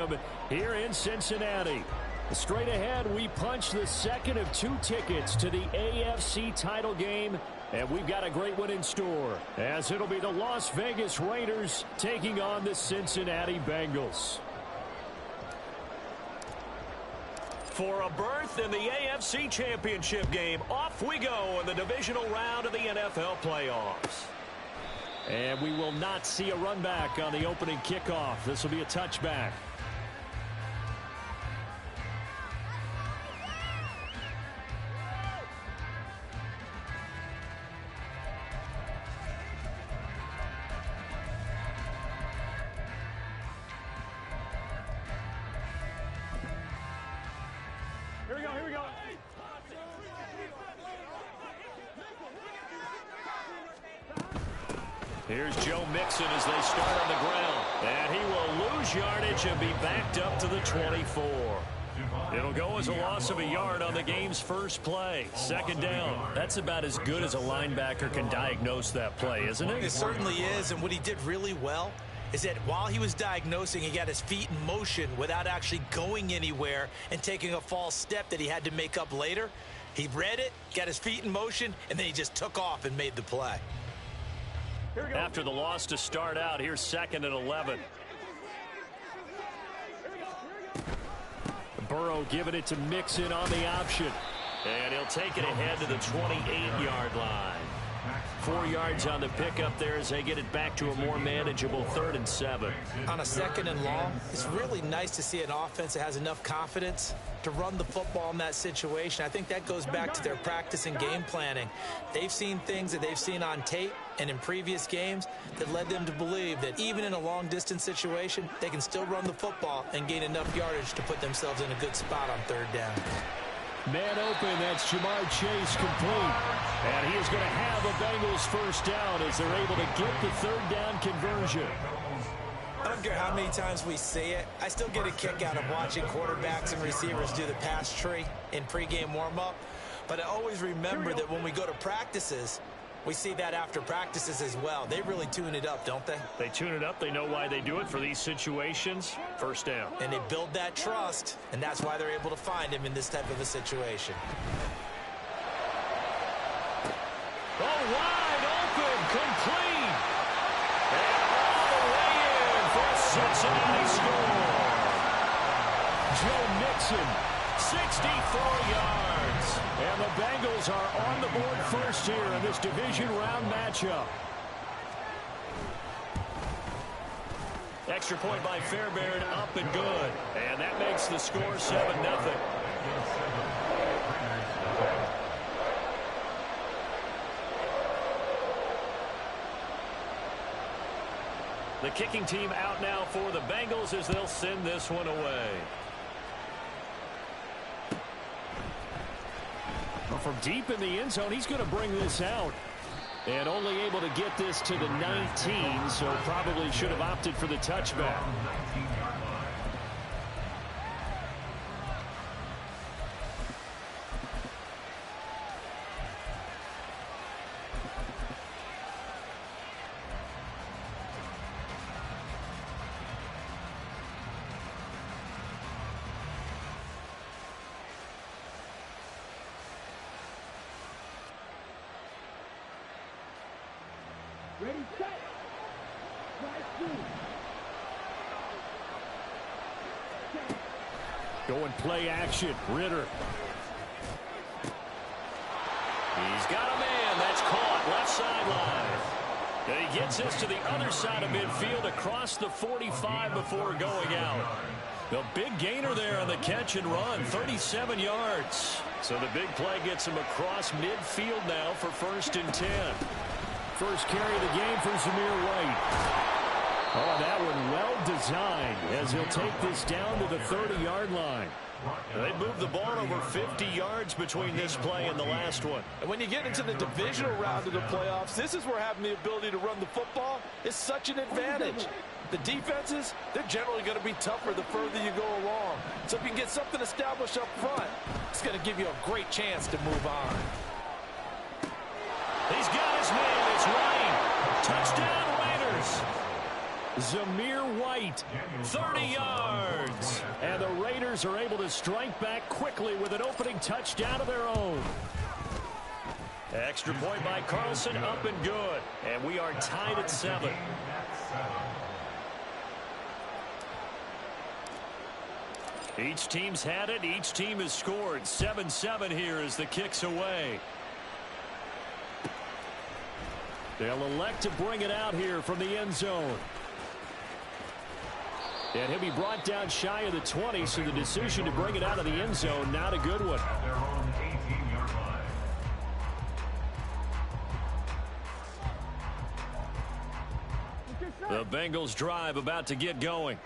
Stadium here in Cincinnati. Straight ahead, we punch the second of 2 tickets to the AFC title game, and we've got a great one in store, as it'll be the Las Vegas Raiders taking on the Cincinnati Bengals. For a berth in the AFC Championship game, off we go in the divisional round of the NFL playoffs. And we will not see a run back on the opening kickoff. This will be a touchback. Here's Joe Mixon as they start on the ground. And he will lose yardage and be backed up to the 24. It'll go as a loss of a yard on the game's first play. Second down. That's about as good as a linebacker can diagnose that play, isn't it? It certainly is, and what he did really well is that while he was diagnosing, he got his feet in motion without actually going anywhere and taking a false step that he had to make up later. He read it, got his feet in motion, and then he just took off and made the play. After the loss to start out, here's 2nd and 11. Burrow giving it to Mixon on the option. And he'll take it ahead to the 28-yard line. 4 yards on the pickup there as they get it back to a more manageable 3rd and 7. On a 2nd and long, it's really nice to see an offense that has enough confidence to run the football in that situation. I think that goes back to their practice and game planning. They've seen things that they've seen on tape and in previous games that led them to believe that even in a long-distance situation, they can still run the football and gain enough yardage to put themselves in a good spot on 3rd down. Man open, that's Jamar Chase complete. And he is going to have a Bengals first down as they're able to get the 3rd down conversion. I don't care how many times we see it. I still get a kick out of watching quarterbacks and receivers do the pass tree in pregame warm-up. But I always remember that when we go to practices, we see that after practices as well. They really tune it up, don't they? They tune it up. They know why they do it for these situations. First down. And they build that trust, and that's why they're able to find him in this type of a situation. Oh, wide open, complete. And all the way in for a Cincinnati score. Joe Mixon, 64 yards. And the Bengals are on the board first here in this division round matchup. Extra point by Fairbairn, up and good. And that makes the score 7-0. The kicking team out now for the Bengals as they'll send this one away. From deep in the end zone, he's going to bring this out. And only able to get this to the 19, so probably should have opted for the touchback. Ready, set. Going play action. Ritter. He's got a man. That's caught. Left sideline. And he gets this to the other side of midfield across the 45 before going out. The big gainer there on the catch and run. 37 yards. So the big play gets him across midfield now for 1st and 10. First carry of the game for Zamir White. Oh, that one well designed as he'll take this down to the 30-yard line. They moved the ball over 50 yards between this play and the last one. And when you get into the divisional round of the playoffs, this is where having the ability to run the football is such an advantage. The defenses, they're generally going to be tougher the further you go along. So if you can get something established up front, it's going to give you a great chance to move on. He's got his man. It's White. Touchdown Raiders. Zamir White, 30 yards. Bears are able to strike back quickly with an opening touchdown of their own. Extra point by Carlson, up and good. And we are tied at 7. Each team's had it. Each team has scored. 7-7 here as the kick's away. They'll elect to bring it out here from the end zone. And he'll be brought down shy of the 20, so the decision to bring it out of the end zone, not a good one. The Bengals drive about to get going.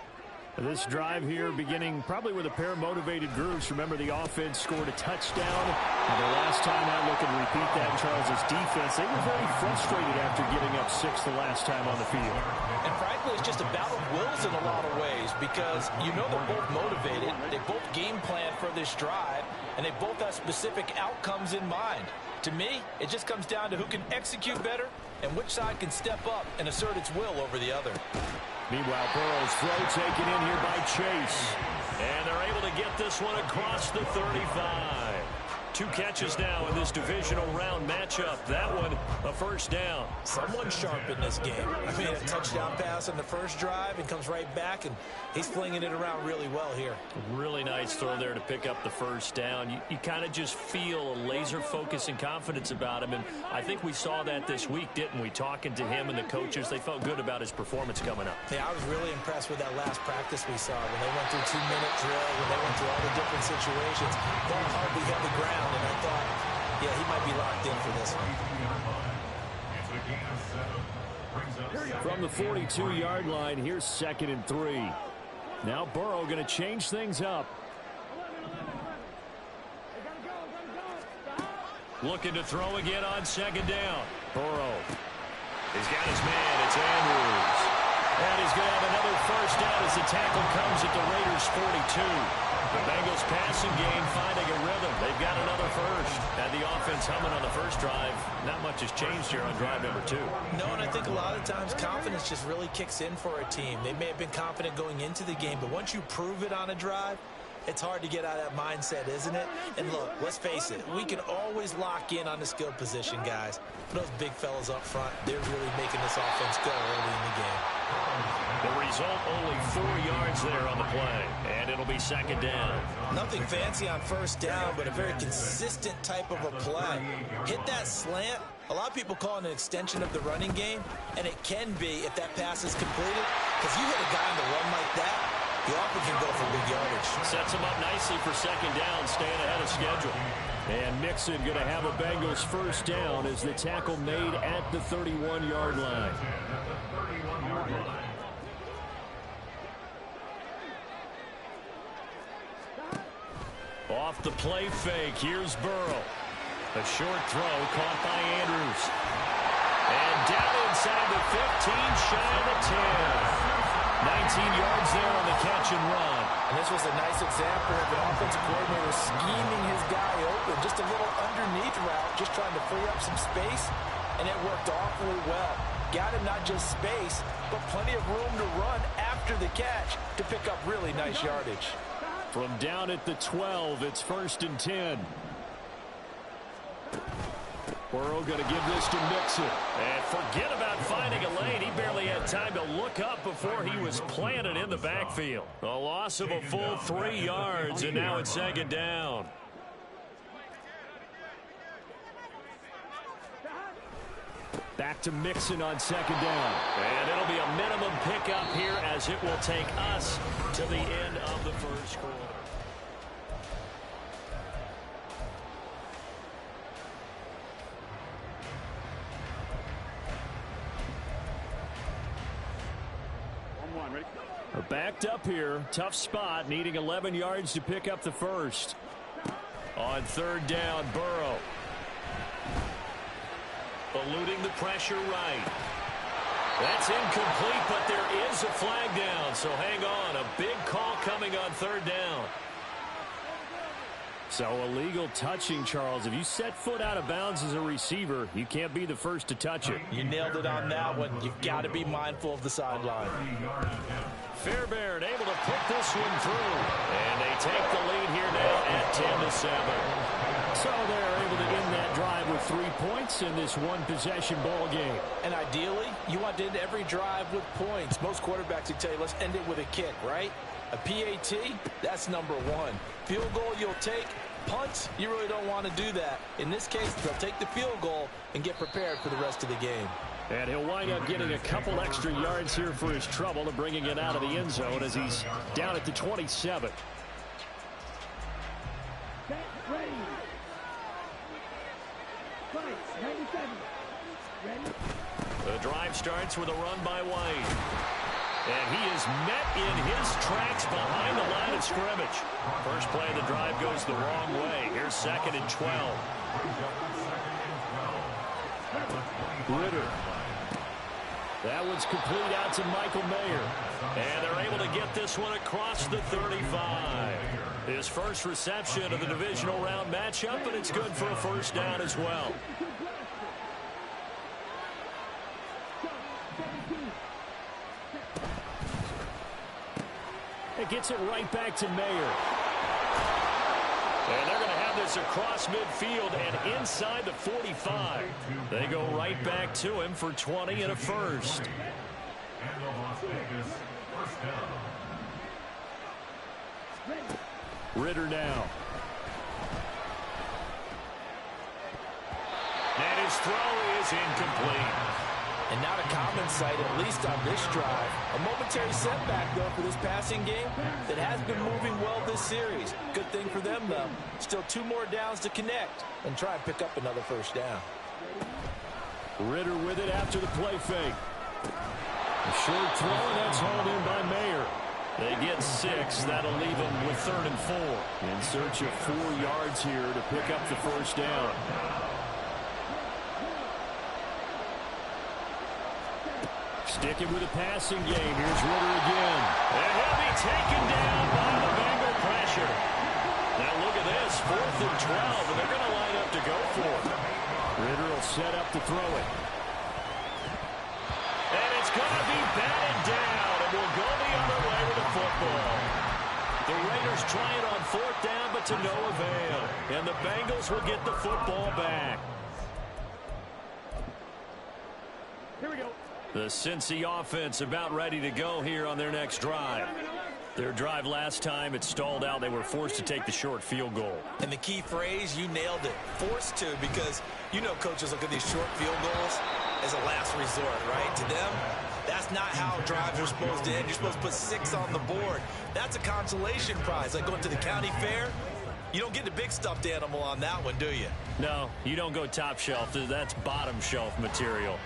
This drive here beginning probably with a pair of motivated groups. Remember, the offense scored a touchdown. And the last time out, looking to repeat that in Charles' defense, they were very frustrated after giving up 6 the last time on the field. And frankly, it's just a battle of wills in a lot of ways because you know they're both motivated. They both game plan for this drive, and they both have specific outcomes in mind. To me, it just comes down to who can execute better and which side can step up and assert its will over the other. Meanwhile, Burrow's throw taken in here by Chase. And they're able to get this one across the 35. 2 catches now in this divisional round matchup. That one, a first down. Someone sharp in this game. I mean, a touchdown pass on the first drive and comes right back, and he's flinging it around really well here. Really nice throw there to pick up the first down. You kind of just feel a laser focus and confidence about him, and I think we saw that this week, didn't we? Talking to him and the coaches, they felt good about his performance coming up. Yeah, I was really impressed with that last practice we saw when they went through 2-minute drill, when they went through all the different situations. Ball hardly hit the ground. And I thought, yeah, he might be locked in for this one. From the 42-yard line, here's 2nd and 3. Now Burrow going to change things up. Looking to throw again on 2nd down. Burrow. He's got his man. It's Andrews. And he's going to have another first down as the tackle comes at the Raiders' 42. The Bengals passing game finding a rhythm. They've got another first. And the offense humming on the first drive. Not much has changed here on drive number 2. No, and I think a lot of times confidence just really kicks in for a team. They may have been confident going into the game, but once you prove it on a drive, it's hard to get out of that mindset, isn't it? And look, let's face it, we can always lock in on the skill position, guys. But those big fellas up front, they're really making this offense go early in the game. The result, only 4 yards there on the play, and it'll be 2nd down. Nothing fancy on first down, but a very consistent type of a play. Hit that slant. A lot of people call it an extension of the running game, and it can be if that pass is completed, because you hit a guy on the run like that, you often can go for big yardage. Sets him up nicely for 2nd down, staying ahead of schedule. And Mixon going to have a Bengals first down as the tackle made at the 31-yard line. Off the play fake, here's Burrow. A short throw caught by Andrews. And down inside the 15, shy of the 10. 19 yards there on the catch and run. And this was a nice example of an offensive coordinator scheming his guy open. Just a little underneath route, just trying to free up some space, and it worked awfully well. Got him not just space, but plenty of room to run after the catch to pick up really nice yardage. From down at the 12, it's 1st and 10. Burrow going to give this to Mixon. And forget about finding a lane. He barely had time to look up before he was planted in the backfield. A loss of a full 3 yards, and now it's 2nd down. Back to Mixon on 2nd down. And it'll be a minimum pickup here as it will take us to the end of the first quarter. We're backed up here. Tough spot, needing 11 yards to pick up the first. On 3rd down, Burrow. Eluding the pressure right. That's incomplete, but there is a flag down, so hang on. A big call coming on 3rd down. So illegal touching, Charles. If you set foot out of bounds as a receiver, you can't be the first to touch it. You nailed it on that one. You've got to be mindful of the sideline. Fairbairn able to put this one through. And they take the lead here now at 10-7. So they're able to end that drive with 3 points in this one-possession ball game. And ideally, you want to end every drive with points. Most quarterbacks would tell you, let's end it with a kick, right? A PAT, that's number one. Field goal you'll take. Punts, you really don't want to do that. In this case, they'll take the field goal and get prepared for the rest of the game. And he'll wind up getting a couple extra yards here for his trouble and bringing it out of the end zone as he's down at the 27. The drive starts with a run by White. And he is met in his tracks behind the line of scrimmage. First play of the drive goes the wrong way. Here's 2nd and 12. Ritter. That one's complete out to Michael Mayer. And they're able to get this one across the 35. His first reception of the divisional round matchup, and it's good for a first down as well. It gets it right back to Mayer. And they're going to have this across midfield and inside the 45. They go right back to him for 20 and a first. Ritter now. And his throw is incomplete. And not a common sight, at least on this drive. A momentary setback, though, for this passing game that has been moving well this series. Good thing for them, though. Still 2 more downs to connect and try and pick up another first down. Ritter with it after the play fake. A short throw, and that's hauled in by Mayer. They get 6. That'll leave them with 3rd and 4. In search of 4 yards here to pick up the first down. Sticking with the passing game. Here's Ritter again. And he'll be taken down by the Bengal pressure. Now look at this. 4th and 12, and they're going to line up to go for it. Ritter will set up to throw it. And it's going to be batted down, and we'll go the other way with the football. The Raiders try it on 4th down, but to no avail. And the Bengals will get the football back. Here we go. The Cincy offense about ready to go here on their next drive. Their drive last time, it stalled out. They were forced to take the short field goal. And the key phrase, you nailed it. Forced to, because you know coaches look at these short field goals as a last resort, right? To them, that's not how drives are supposed to end. You're supposed to put 6 on the board. That's a consolation prize, like going to the county fair. You don't get the big stuffed animal on that one, do you? No, you don't go top shelf. That's bottom shelf material.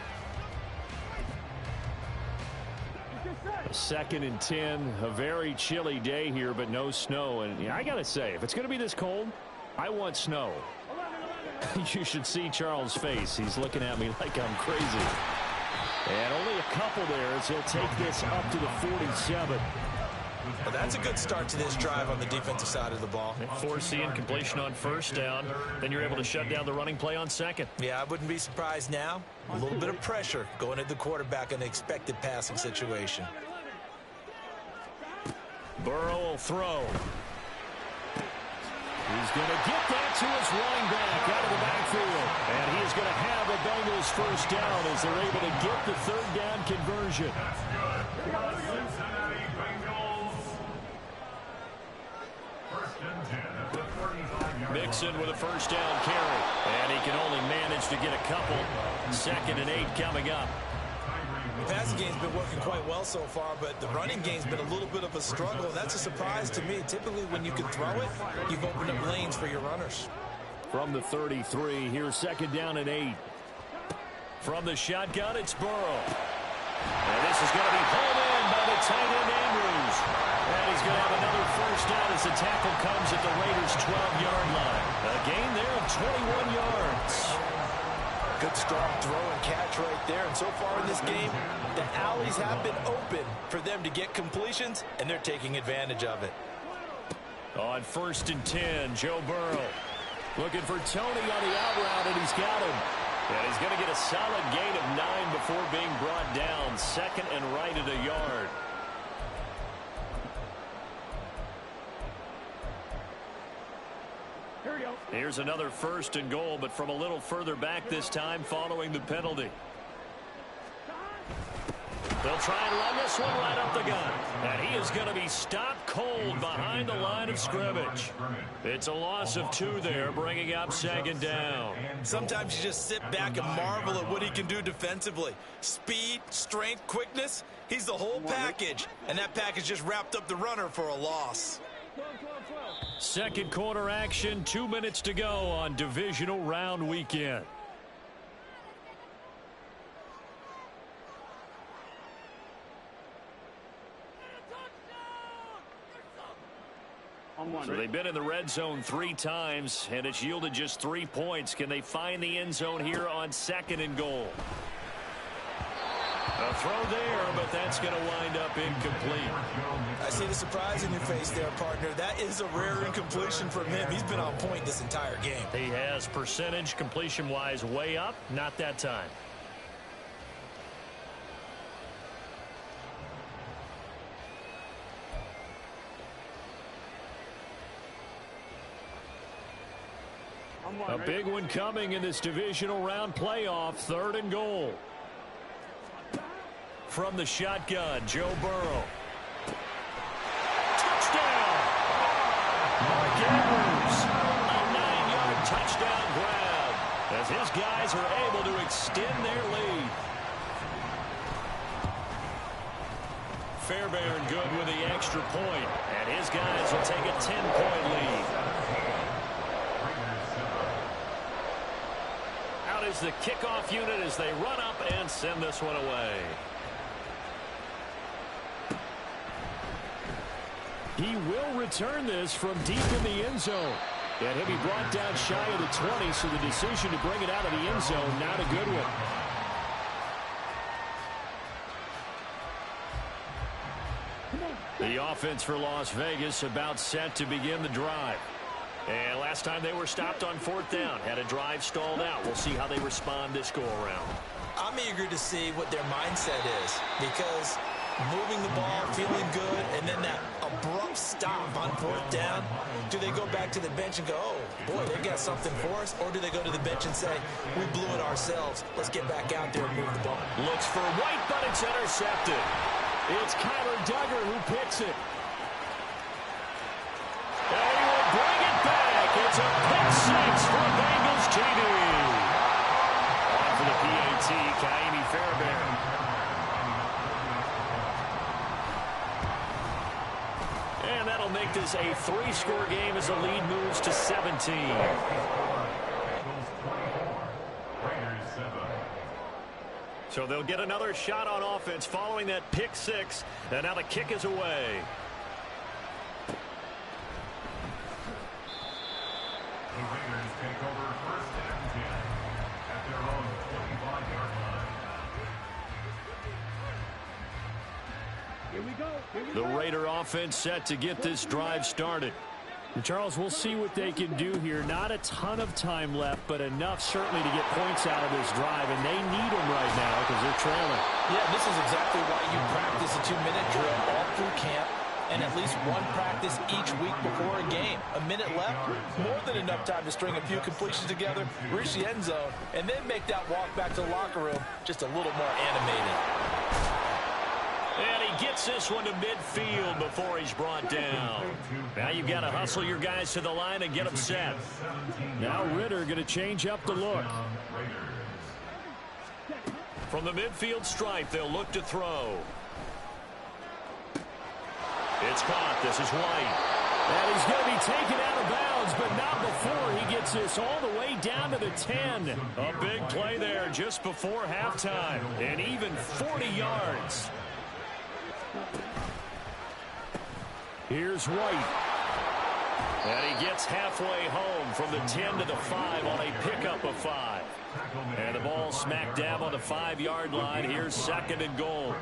2nd and 10, a very chilly day here, but no snow. And yeah, I got to say, if it's going to be this cold, I want snow. You should see Charles' face. He's looking at me like I'm crazy. And only a couple there as he'll take this up to the 47. Well, that's a good start to this drive on the defensive side of the ball. Force the incompletion on 1st down. Then you're able to shut down the running play on 2nd. Yeah, I wouldn't be surprised now. A little bit of pressure going at the quarterback in the expected passing situation. Burrow will throw. He's going to get that to his running back out of the backfield. And he is going to have the Bengals first down as they're able to get the 3rd down conversion. Mixon with a first down carry. And he can only manage to get a couple. 2nd and 8 coming up. The passing game's been working quite well so far, but the running game's been a little bit of a struggle. That's a surprise to me. Typically, when you can throw it, you've opened up lanes for your runners. From the 33, here's 2nd down and 8. From the shotgun, it's Burrow. And this is going to be pulled in by the tight end, Andrews. And he's going to have another first down as the tackle comes at the Raiders' 12-yard line. A gain there of 21 yards. Good strong throw and catch right there. And so far in this game, the alleys have been open for them to get completions, and they're taking advantage of it. On 1st and 10, Joe Burrow looking for Tony on the out route, and he's got him. And he's going to get a solid gain of 9 before being brought down. 2nd and right at a yard. Here's another 1st and goal, but from a little further back this time following the penalty. They'll try and run this one right up the gut. And he is going to be stopped cold behind the line of scrimmage. It's a loss of 2 there, bringing up 2nd down. Sometimes you just sit back and marvel at what he can do defensively. Speed, strength, quickness. He's the whole package. And that package just wrapped up the runner for a loss. Second quarter action, 2 minutes to go on divisional round weekend. So they've been in the red zone 3 times, and it's yielded just 3 points. Can they find the end zone here on 2nd and goal? A throw there, but that's going to wind up incomplete. I see the surprise in your face there, partner. That is a rare incompletion from him. He's been on point this entire game. He has percentage completion-wise way up, not that time. A big one coming in this divisional round playoff, 3rd and goal. From the shotgun, Joe Burrow. Touchdown! Mark Andrews, a 9-yard touchdown grab as his guys are able to extend their lead. Fairbairn good with the extra point, and his guys will take a 10-point lead. Out is the kickoff unit as they run up and send this one away. He will return this from deep in the end zone. And he'll be brought down shy of the 20, so the decision to bring it out of the end zone, not a good one. The offense for Las Vegas about set to begin the drive. And last time they were stopped on 4th down, had a drive stalled out. We'll see how they respond this go-around. I'm eager to see what their mindset is, because moving the ball, feeling good, and then that abrupt stop on 4th down, do they go back to the bench and go, oh, boy, they got something for us? Or do they go to the bench and say, we blew it ourselves, let's get back out there and move the ball? Looks for White, but it's intercepted. It's Kyler Duggar who picks it. And he will bring it back. It's a pick 6 for Bengals TD. On for the PAT, Kaimi Fairbairn. And that'll make this a 3-score game as the lead moves to 17. So they'll get another shot on offense following that pick 6. And now the kick is away. The Raiders take over 1st and 10 at their own 25-yard line. Here we go. The Raider offense set to get this drive started. And Charles, we'll see what they can do here. Not a ton of time left, but enough certainly to get points out of this drive, and they need them right now because they're trailing. Yeah, this is exactly why you practice a 2-minute drill all through camp, and at least one practice each week before a game. A minute left, more than enough time to string a few completions together, reach the end zone, and then make that walk back to the locker room just a little more animated. And he gets this one to midfield before he's brought down. Now you've got to hustle your guys to the line and get them set. Now Ritter going to change up the look. From the midfield stripe, they'll look to throw. It's caught. This is White. And he's going to be taken out of bounds, but not before he gets this all the way down to the 10. A big play there just before halftime. And even 40 yards. Here's White. And he gets halfway home from the 10 to the 5 on a pickup of 5. And the ball smack dab on the 5-yard line. Here's 2nd and goal.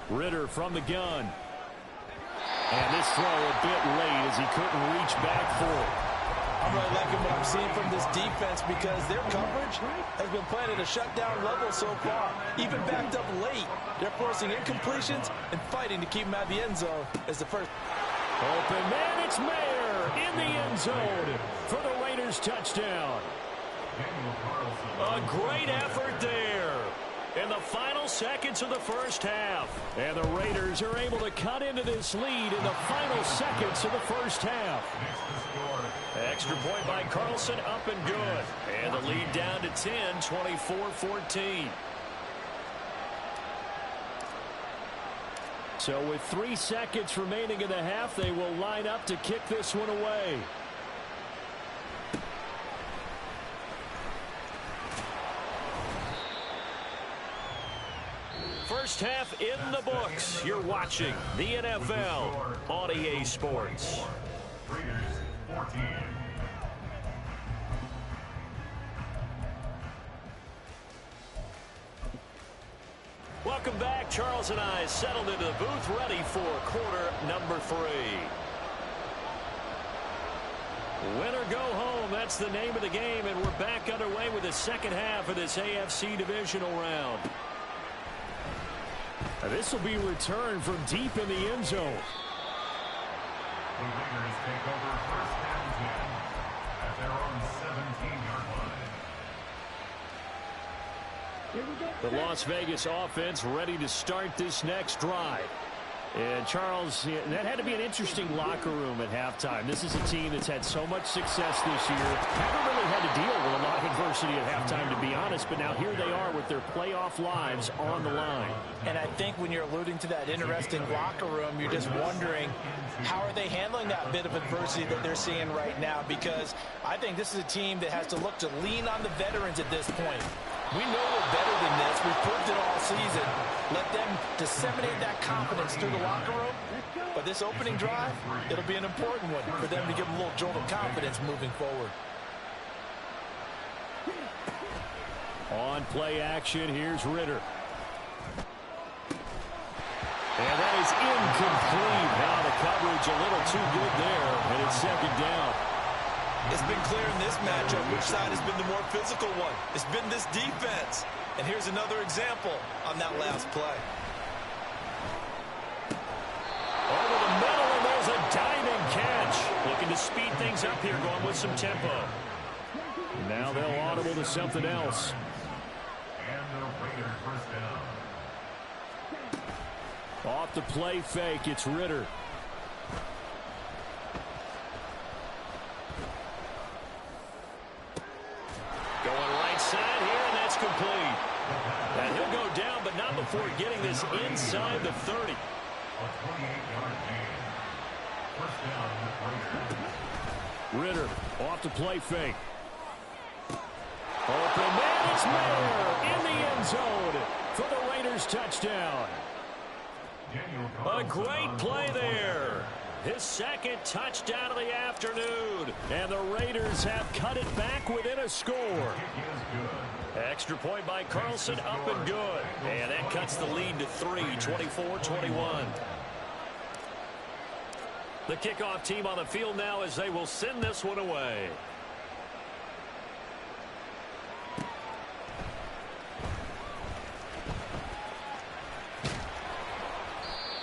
Ritter from the gun. And this throw a bit late as he couldn't reach back for it. I'm really liking what I'm seeing from this defense because their coverage has been playing at a shutdown level so far. Even backed up late, they're forcing incompletions and fighting to keep them out of the end zone as the first. Open man, it's Mayer in the end zone for the Raiders touchdown. A great effort there in the final seconds of the first half. And the Raiders are able to cut into this lead in the final seconds of the first half. Extra point by Carlson, up and good. And the lead down to 10, 24-14. So with 3 seconds remaining in the half, they will line up to kick this one away. First half in the books. You're watching the NFL on EA Sports. Raiders 14. Welcome back. Charles and I settled into the booth, ready for quarter number 3. Win or go home, that's the name of the game, and we're back underway with the second half of this AFC divisional round. This will be returned from deep in the end zone. The Raiders take over first and 10 at their own 17-yard line. The Las Vegas offense ready to start this next drive. And Charles, that had to be an interesting locker room at halftime. This is a team that's had so much success this year. Haven't really had to deal with a lot of adversity at halftime, to be honest. But now here they are with their playoff lives on the line. And I think when you're alluding to that interesting locker room, you're just wondering, how are they handling that bit of adversity that they're seeing right now? Because I think this is a team that has to look to lean on the veterans at this point. We know we're better than this. We've proved it all season. Let them disseminate that confidence through the locker room. But this opening drive, it'll be an important one for them to give them a little jolt of confidence moving forward. On play action, here's Ritter. And that is incomplete. Now the coverage a little too good there, and it's second down. It's been clear in this matchup which side has been the more physical one. It's been this defense. And here's another example on that last play. Over the middle, and there's a diving catch. Looking to speed things up here, going with some tempo. Now they'll audible to something else. And the Raiders first down. Off the play fake, it's Ritter. Going right side here, and that's complete. And he'll go down, but not before getting this inside the 30. A 28-yard gain. First down with Raiders. Ritter off the play fake. Open man, it's Mayer in the end zone for the Raiders touchdown. A great play there. His second touchdown of the afternoon. And the Raiders have cut it back within a score. Extra point by Carlson, up and good. And that cuts the lead to 3, 24-21. The kickoff team on the field now as they will send this one away.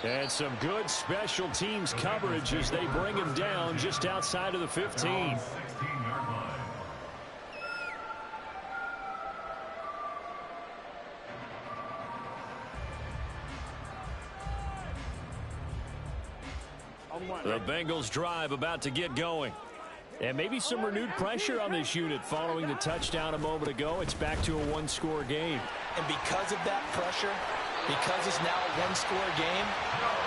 And some good special teams coverage as they bring him down just outside of the 15. 16-yard line. The Bengals drive about to get going. And maybe some renewed pressure on this unit following the touchdown a moment ago. It's back to a one-score game. And because of that pressure, because it's now a one-score game,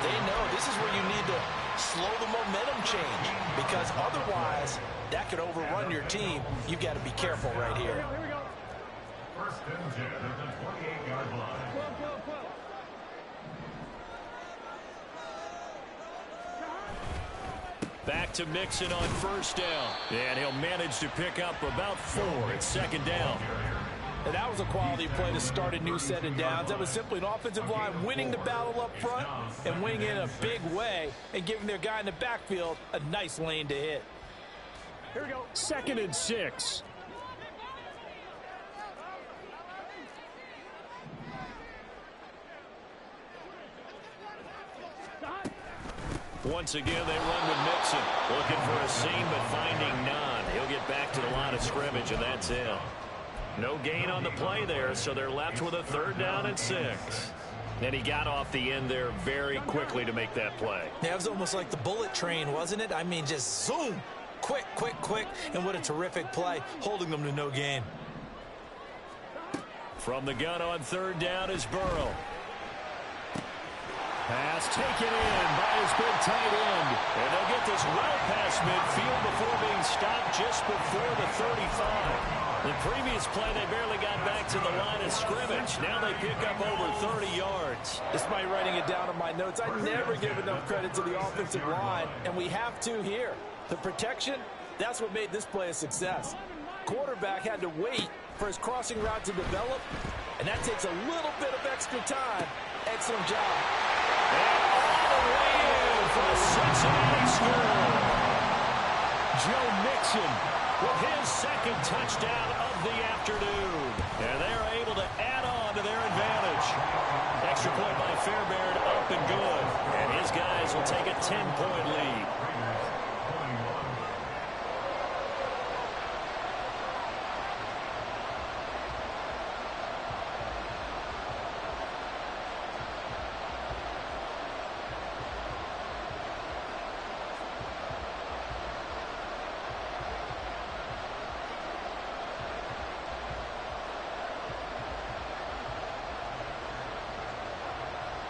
they know this is where you need to slow the momentum change. Because otherwise, that could overrun your team. You've got to be careful right here. First and 10 at the 28-yard line. Back to Mixon on first down. And he'll manage to pick up about 4. It's second down. And that was a quality play to start a new set of downs. That was simply an offensive line winning the battle up front and winning in a big way and giving their guy in the backfield a nice lane to hit. Here we go. 2nd and 6. Once again, they run with Mixon. Looking for a seam, but finding none. He'll get back to the line of scrimmage, and that's it. No gain on the play there, so they're left with a 3rd down and 6. And he got off the end there very quickly to make that play. Yeah, it was almost like the bullet train, wasn't it? I mean, just zoom. Quick, quick, quick. And what a terrific play, holding them to no gain. From the gun on 3rd down is Burrow. Pass taken in by his big tight end. And they'll get this well past midfield before being stopped just before the 35. The previous play, they barely got back to the line of scrimmage. Now they pick up over 30 yards. Despite writing it down in my notes, I never give enough credit to the offensive line, and we have to here. The protection, that's what made this play a success. Quarterback had to wait for his crossing route to develop, and that takes a little bit of extra time. Excellent job. And all the way in for a Cincinnati score. Joe Mixon with his 2nd touchdown of the afternoon. And they're able to add on to their advantage. Extra point by Fairbairn, up and good. And his guys will take a 10-point lead.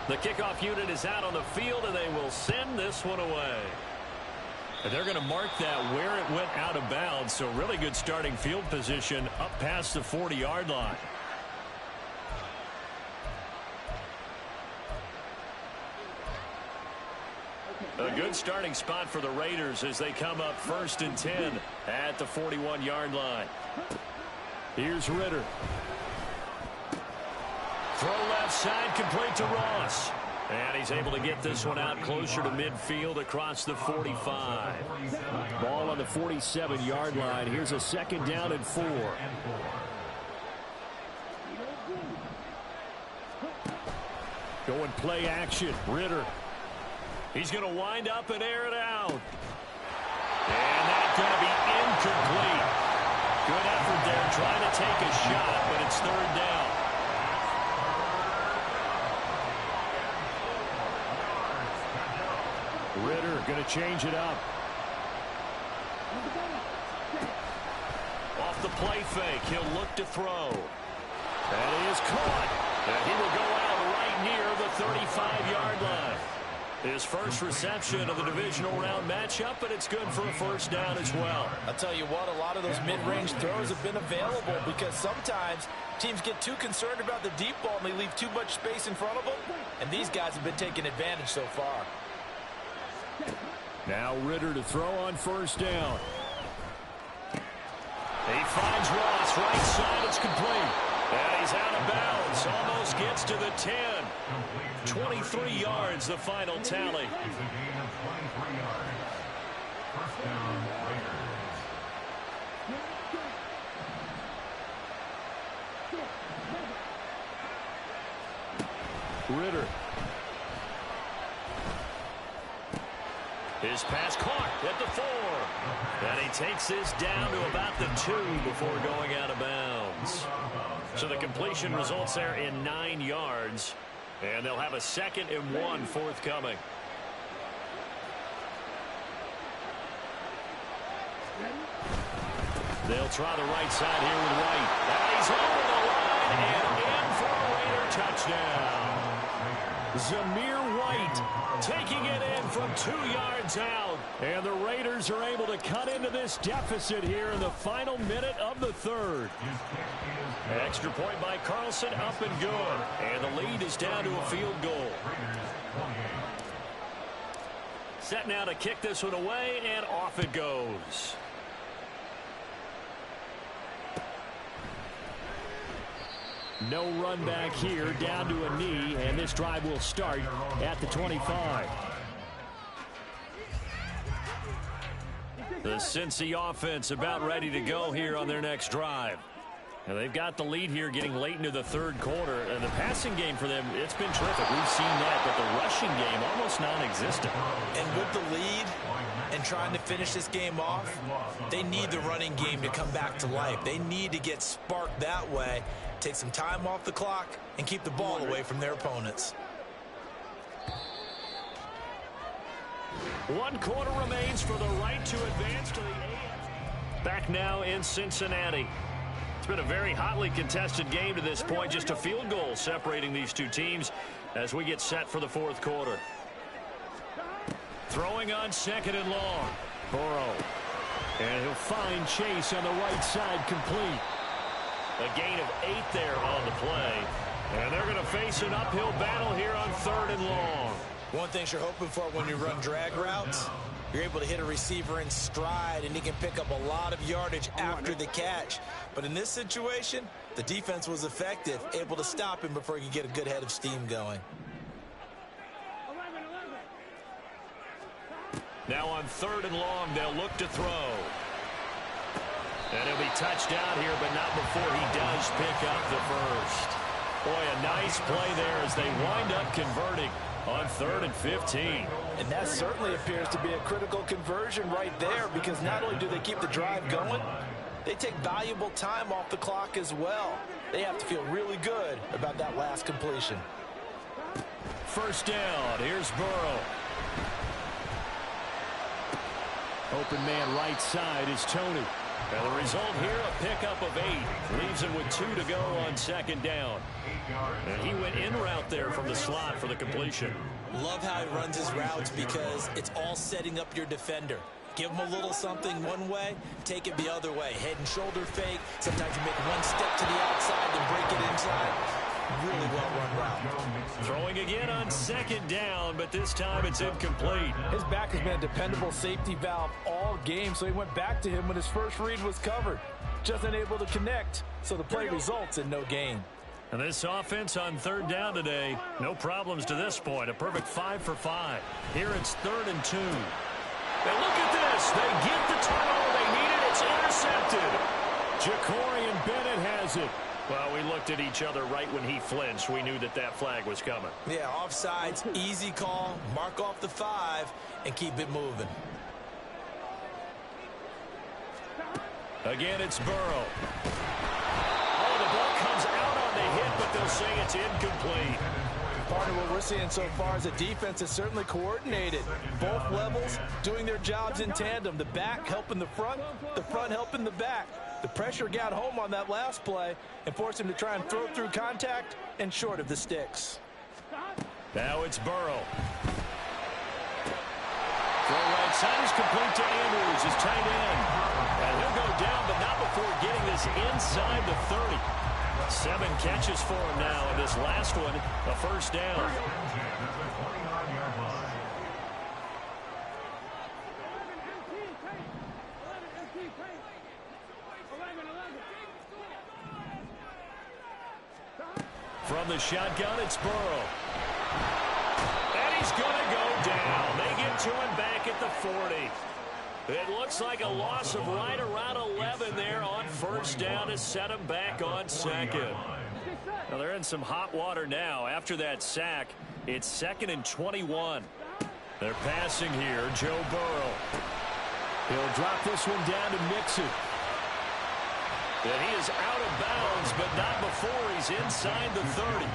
The kickoff unit is out on the field, and they will send this one away. And they're going to mark that where it went out of bounds, so really good starting field position up past the 40-yard line. A good starting spot for the Raiders as they come up 1st and 10 at the 41-yard line. Here's Ritter. Throw left side, complete to Ross. And he's able to get this one out closer to midfield across the 45. Ball on the 47-yard line. Here's a 2nd down and 4. Going play action. Ritter. He's going to wind up and air it out. And that's going to be incomplete. Good effort there trying to take a shot, but it's 3rd down. Ritter going to change it up. Off the play fake, he'll look to throw. That is caught. And he will go out right near the 35-yard line. His first reception of the divisional round matchup, but it's good for a 1st down as well. I'll tell you what, a lot of those mid-range throws have been available because sometimes teams get too concerned about the deep ball and they leave too much space in front of them. And these guys have been taking advantage so far. Now Ritter to throw on 1st down. He finds Ross, right side, it's complete. And he's out of bounds, almost gets to the 10. 23 yards, the final tally. It's a gain of 23 yards. 1st down, Raiders. Ritter. His pass caught at the 4. And he takes this down to about the 2 before going out of bounds. So the completion results there in 9 yards. And they'll have a 2nd and 1 forthcoming. They'll try the right side here with White. And he's over the line and in for a Raider touchdown. Zamir White taking it in from 2 yards out. And the Raiders are able to cut into this deficit here in the final minute of the 3rd. Extra point by Carlson, up and good. And the lead is down to a field goal. Set now to kick this one away, and off it goes. No run back here, down to a knee, and this drive will start at the 25. The Cincy offense about ready to go here on their next drive. Now they've got the lead here getting late into the third quarter. And the passing game for them, it's been terrific. We've seen that, but the rushing game almost non-existent. And with the lead and trying to finish this game off, they need the running game to come back to life. They need to get sparked that way, take some time off the clock, and keep the ball away from their opponents. 1 quarter remains for the right to advance to the AFC. Back now in Cincinnati. It's been a very hotly contested game to this point. Just a field goal separating these two teams as we get set for the fourth quarter. Throwing on 2nd and long. Burrow. And he'll find Chase on the right side complete. A gain of 8 there on the play. And they're going to face an uphill battle here on 3rd and long. One thing you're hoping for when you run drag routes, you're able to hit a receiver in stride, and he can pick up a lot of yardage after the catch. But in this situation, the defense was effective, able to stop him before he could get a good head of steam going. Now on 3rd and long, they'll look to throw. And he'll be touched out here, but not before he does pick up the first. Boy, a nice play there as they wind up converting on 3rd and 15. And that certainly appears to be a critical conversion right there, because not only do they keep the drive going, they take valuable time off the clock as well. They have to feel really good about that last completion. First down. Here's Burrow. Open man right side is Tony. And the result here, a pickup of 8. Leaves him with 2 to go on 2nd down. And he went in route there from the slot for the completion. Love how he runs his routes because it's all setting up your defender. Give him a little something one way, take it the other way. Head and shoulder fake. Sometimes you make one step to the outside, then break it inside. Really well-run route. Throwing again on 2nd down, but this time it's incomplete. His back has been a dependable safety valve all game, so he went back to him when his first read was covered. Just unable to connect, so the play results in no gain. And this offense on 3rd down today, no problems to this point. A perfect 5 for 5. Here it's 3rd and 2. And look at this. They get the turnover they needed. It's intercepted. Ja'Cory Bennett has it. Well, we looked at each other right when he flinched. We knew that that flag was coming. Yeah, offsides, easy call. Mark off the 5 and keep it moving. Again, it's Burrow. Oh, the ball comes out on the hit, but they'll say it's incomplete. Part of what we're seeing so far is the defense is certainly coordinated. Both levels doing their jobs in tandem. The back helping the front helping the back. The pressure got home on that last play and forced him to try and throw through contact and short of the sticks. Now it's Burrow. Throw right side is complete to Andrews, his tight end. And he'll go down, but not before getting this inside the 30. 7 catches for him now, and this last one, a first down. From the shotgun, it's Burrow. And he's going to go down. They get to him back at the 40. It looks like a loss of right around 11 there on first down to set him back on 2nd. Well, they're in some hot water now. After that sack, it's 2nd and 21. They're passing here, Joe Burrow. He'll drop this one down to Mixon. And he is out of bounds, but not before he's inside the 30.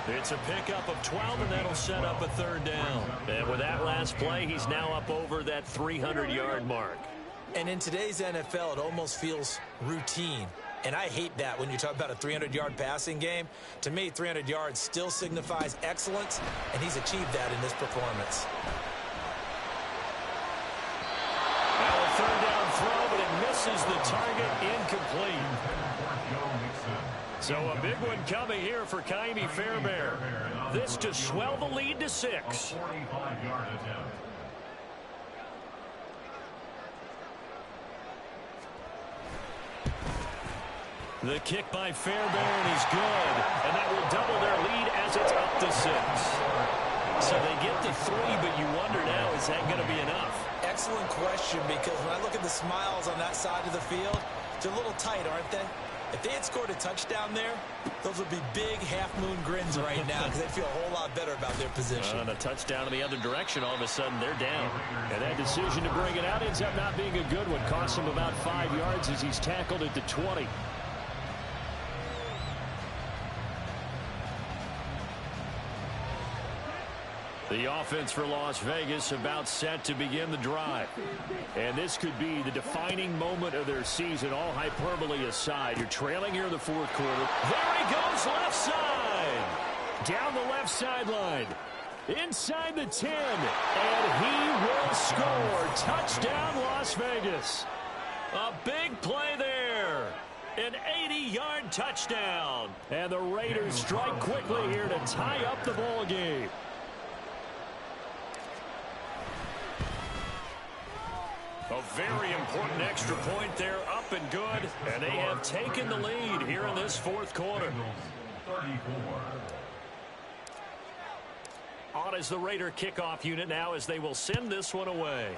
It's a pickup of 12, and that'll set up a 3rd down. And with that last play, he's now up over that 300-yard mark. And in today's NFL, it almost feels routine. And I hate that when you talk about a 300-yard passing game. To me, 300 yards still signifies excellence, and he's achieved that in this performance. Now a 3rd down throw, but it misses the target, incomplete. So a big one coming here for Ka'imi Fairbairn. This to swell the lead to 6. The kick by Fairbairn is good, and that will double their lead as it's up to 6. So they get the 3, but you wonder now, is that going to be enough? Excellent question, because when I look at the smiles on that side of the field, they're a little tight, aren't they? If they had scored a touchdown there, those would be big half-moon grins right now because they feel a whole lot better about their position. And a touchdown in the other direction, all of a sudden they're down. And that decision to bring it out ends up not being a good one. Costs him about 5 yards as he's tackled at the 20. The offense for Las Vegas about set to begin the drive. And this could be the defining moment of their season, all hyperbole aside. You're trailing here in the fourth quarter. There he goes, left side. Down the left sideline. Inside the 10. And he will score. Touchdown, Las Vegas. A big play there. An 80-yard touchdown. And the Raiders strike quickly here to tie up the ball game. A very important extra point there, up and good. And they have taken the lead here in this fourth quarter. 34. On is the Raider kickoff unit now as they will send this one away.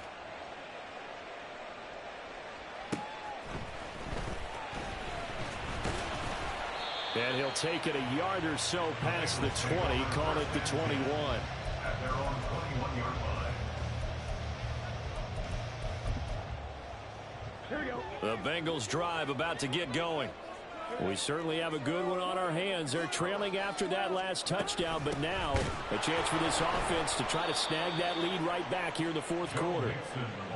And he'll take it a yard or so past the 20, call it the 21. At their own 21-yard line. The Bengals drive about to get going. We certainly have a good one on our hands. They're trailing after that last touchdown, but now a chance for this offense to try to snag that lead right back here in the fourth quarter.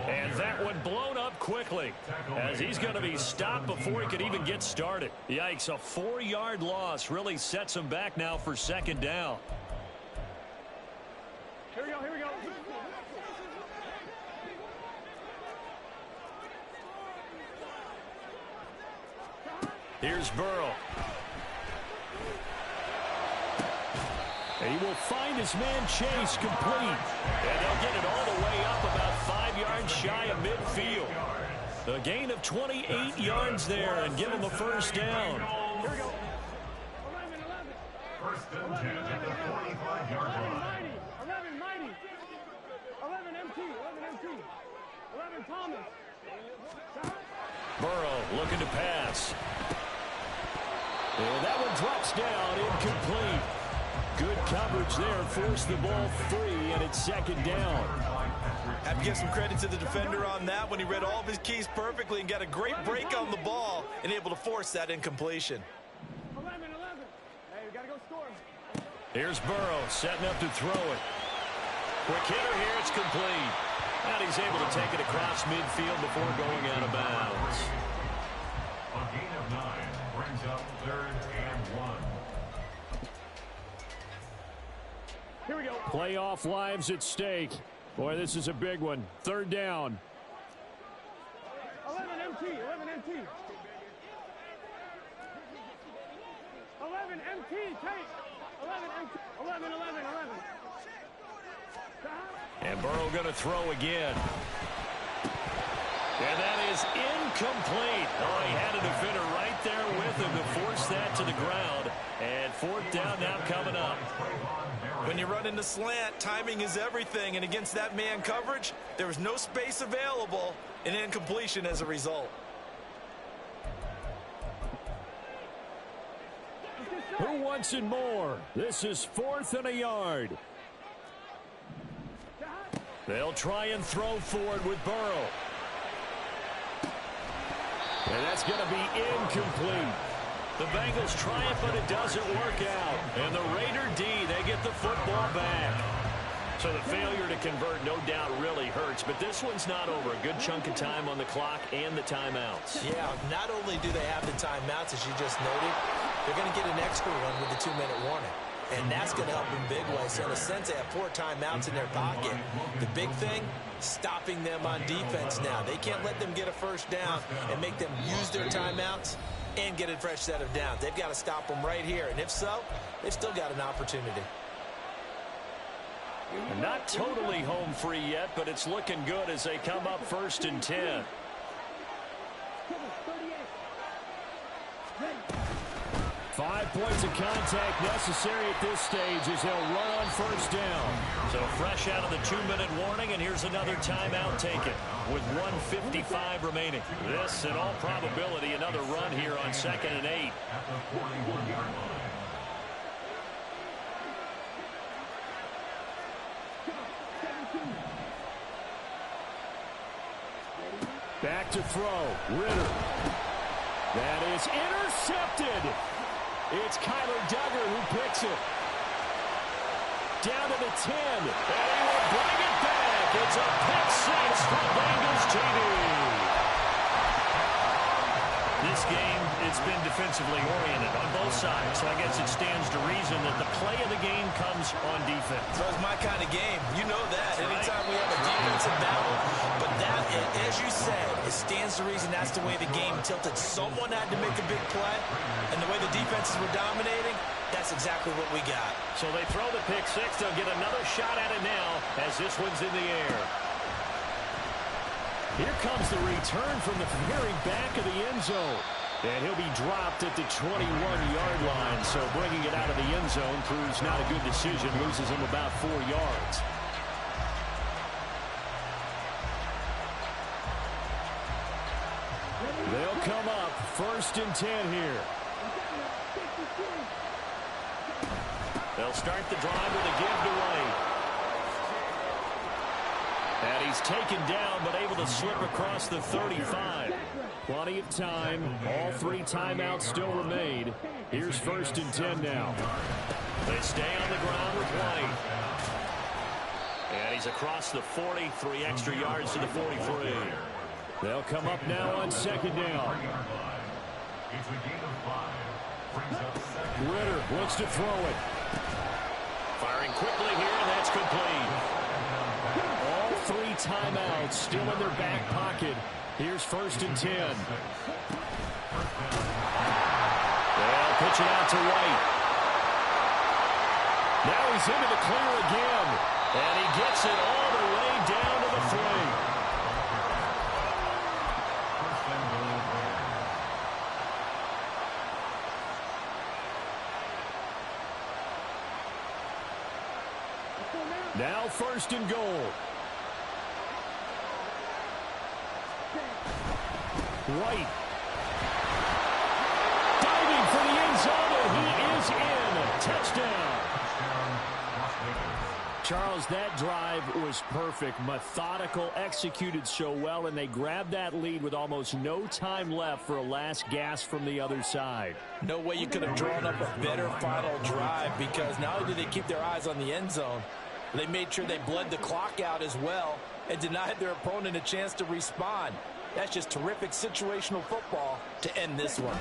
And that one blown up quickly as he's going to be stopped before he could even get started. Yikes, a 4-yard loss really sets him back now for second down. Here we go, here we go. Here's Burrow. And he will find his man Chase complete. And they'll get it all the way up about 5 yards shy of midfield. A gain of 28 yards there and give him a first down. Here we go. 11, 11. First and 10 at the 45-yard line. 11, mighty. 11, MT. 11, MT. 11, Thomas. Burrow looking to pass. And that one drops down, incomplete. Good coverage there, forced the ball free, and it's second down. Have to give some credit to the defender on that when he read all of his keys perfectly and got a great break on the ball and able to force that incompletion. 11, 11. Hey, we got to go score. Here's Burrow setting up to throw it. Quick hitter here, it's complete. And he's able to take it across midfield before going out of bounds. A gain of 9 brings up 3rd and 1. Here we go. Playoff lives at stake. Boy, this is a big one. Third down. 11, MT. 11, MT. 11, MT. Take. 11, MT. 11, 11, 11. And Burrow going to throw again. And that is incomplete. Oh, he had a defender right there with him to force that to the ground. And fourth down now coming up. When you run into slant, timing is everything, and against that man coverage, there was no space available, and incompletion as a result. Who wants it more? This is 4th and a yard. They'll try and throw forward with Burrow. And that's going to be incomplete. The Bengals triumph, but it doesn't work out. And the Raider D, they get the football back. So the failure to convert, no doubt, really hurts. But this one's not over. A good chunk of time on the clock and the timeouts. Yeah, not only do they have the timeouts, as you just noted, they're going to get an extra one with the 2-minute warning. And that's going to help in big ways. So in a sense, they have 4 timeouts in their pocket. The big thing, stopping them on defense now. They can't let them get a first down and make them use their timeouts and get a fresh set of downs. They've got to stop them right here. And if so, they've still got an opportunity. Not totally home free yet, but it's looking good as they come up 1st and 10. 5 points of contact necessary at this stage as they'll run on first down. So fresh out of the 2-minute warning, and here's another timeout taken with 1:55 remaining. This, in all probability, another run here on 2nd and 8. At the 41-yard line. Back to throw. Ritter. That is intercepted. It's Kyler Duggar who picks it. Down to the 10. And he will bring it back. It's a pick six for Bengals TD. This game, it's been defensively oriented on both sides, so I guess it stands to reason that the play of the game comes on defense. So it's my kind of game. You know that. That's right. Anytime we have a defensive battle. But that, as you said, it stands to reason that's the way the game tilted. Someone had to make a big play, and the way the defenses were dominating, that's exactly what we got. So they throw the pick six. They'll get another shot at it now as this one's in the air. Here comes the return from the very back of the end zone. And he'll be dropped at the 21-yard line. So bringing it out of the end zone proves not a good decision. Loses him about 4 yards. They'll come up 1st and 10 here. They'll start the drive with a give to White. And he's taken down, but able to slip across the 35. Plenty of time. All 3 timeouts still remain. Here's 1st and 10 now. They stay on the ground with White. And he's across the 40, 3 extra yards to the 43. They'll come up now on 2nd down. It's a gain of 5. Brings up 2nd. Ritter looks to throw it. Firing quickly here, and that's complete. All 3 timeouts still in their back pocket. Here's 1st and 10. They'll pitch it out to White. Now he's into the clear again. And he gets it all the way down to the 3. Now 1st and goal. White. Diving for the end zone, and he is in. Touchdown. Charles, that drive was perfect. Methodical, executed so well, and they grabbed that lead with almost no time left for a last gasp from the other side. No way you could have drawn up a better final drive, because not only did they keep their eyes on the end zone, they made sure they bled the clock out as well and denied their opponent a chance to respond. That's just terrific situational football to end this one.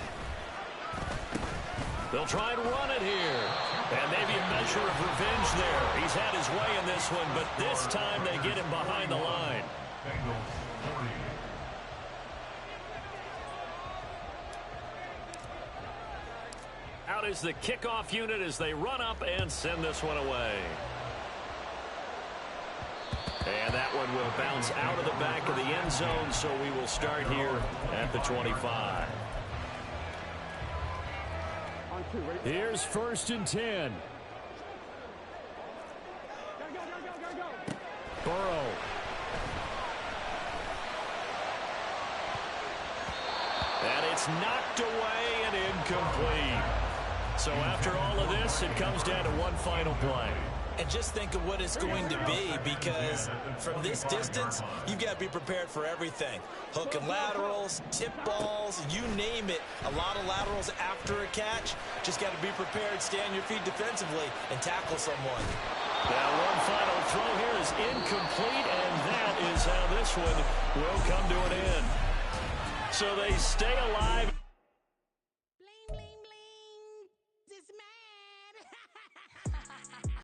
They'll try and run it here. And maybe a measure of revenge there. He's had his way in this one, but this time they get him behind the line. Bengals 40. Out is the kickoff unit as they run up and send this one away. And that one will bounce out of the back of the end zone, so we will start here at the 25. Here's 1st and 10. Burrow. And it's knocked away and incomplete. So after all of this, it comes down to one final play. And just think of what it's going to be, because from this distance, you've got to be prepared for everything. Hook and laterals, tip balls, you name it. A lot of laterals after a catch. Just got to be prepared, stay on your feet defensively, and tackle someone. Now one final throw here is incomplete, and that is how this one will come to an end. So they stay alive.